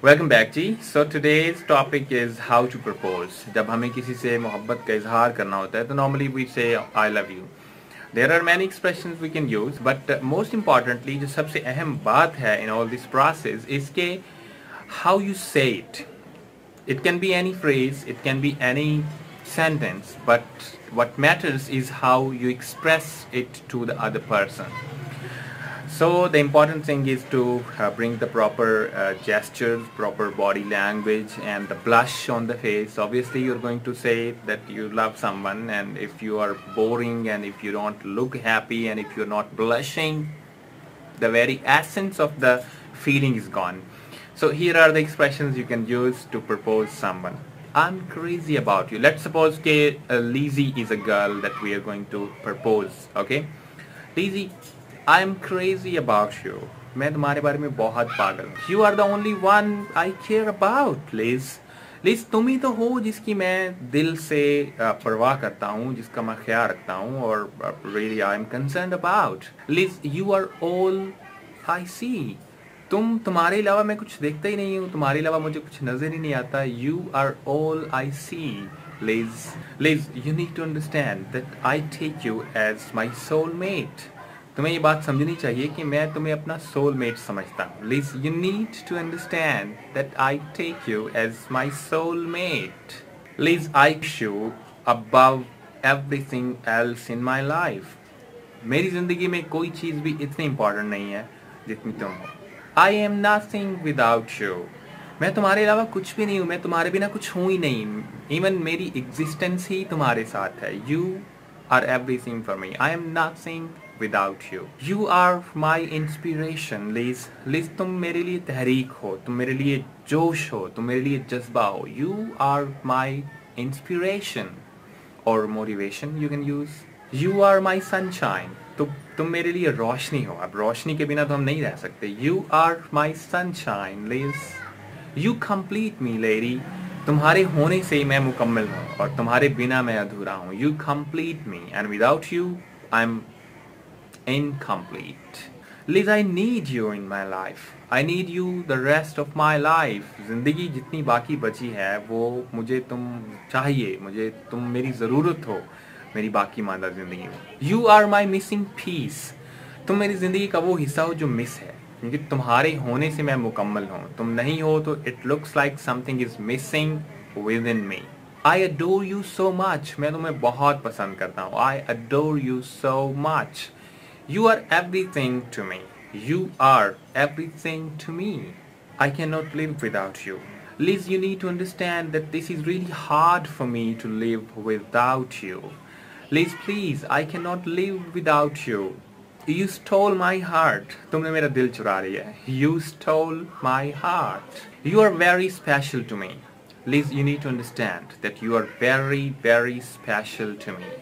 Welcome back ji. So today's topic is how to propose. जब हमें किसी से मोहब्बत का इजहार करना होता है तो normally we say I love you. There are many expressions we can use, but most importantly जो सबसे अहम बात है in all this process is के how you say it. It can be any phrase, it can be any sentence, but what matters is how you express it to the other person. So the important thing is to bring the proper gestures, proper body language and the blush on the face. Obviously you're going to say that you love someone, and if you are boring and if you don't look happy and if you're not blushing, the very essence of the feeling is gone. So here are the expressions you can use to propose someone. I'm crazy about you. Let's suppose that Lizzie is a girl that we are going to propose. Okay, Lizzie, I'm crazy about you. मैं तुम्हारे बारे में बहुत पागल हूँ. You are the only one I care about, Liz. Liz, तुम ही तो हो जिसकी मैं दिल से परवाह करता हूँ, जिसका मैं ख्याल रखता हूँ और really I'm concerned about. Liz, you are all I see. तुम्हारे अलावा मैं कुछ देखता ही नहीं हूँ, तुम्हारे अलावा मुझे कुछ नजर ही नहीं आता. You are all I see, Liz. Liz, you need to understand that I take you as my soulmate. तुम्हें ये बात समझनी चाहिए कि मैं तुम्हें अपना सोलमेट समझता हूँ. Liz, you need to understand that I take you as my soulmate. Liz, I choose you above everything else in my life. मेरी जिंदगी में कोई चीज़ भी इतनी इम्पोर्टेंट नहीं है जितनी तुम हो. I am nothing without you. मैं तुम्हारे अलावा कुछ भी नहीं हूँ, मैं तुम्हारे बिना कुछ हूँ ही नहीं. इवन मेरी एग्जिस्टेंस ही तुम्हारे साथ है. You are everything for me. I am nothing without you. You are my inspiration, Liz. Liz, तुम मेरे लिए तहरीक हो, तुम मेरे लिए जोश हो, तुम मेरे लिए जज्बा हो. You are my inspiration or motivation you can use. You are my sunshine. तुम मेरे लिए रोशनी हो. अब रोशनी के बिना तो हम नहीं रह सकते. You are my sunshine, Liz. You complete me, lady. तुम्हारे होने से ही मैं मुकम्मल हूँ और तुम्हारे बिना मैं अधूरा हूँ. You complete me and without you I'm incomplete. Liz, I need you in my life. I need you the rest of my life. जिंदगी जितनी बाकी बची है वो मुझे तुम चाहिए, मुझे तुम मेरी ज़रूरत हो मेरी बाकी मादा जिंदगी में. You are my missing piece. तुम मेरी जिंदगी का वो हिस्सा हो जो मिस है, क्योंकि तुम्हारे होने से मैं मुकम्मल हूँ. तुम नहीं हो तो it looks like something is missing within me. I adore you so much. मैं तुम्हें बहुत पसंद करता हूँ. I adore you so much. You are everything to me. You are everything to me. I cannot live without you. Liz, you need to understand that this is really hard for me to live without you. Liz, please, I cannot live without you. You stole my heart. तुमने मेरा दिल चुरा लिया. You stole my heart. You are very special to me. Liz, you need to understand that you are very, very special to me.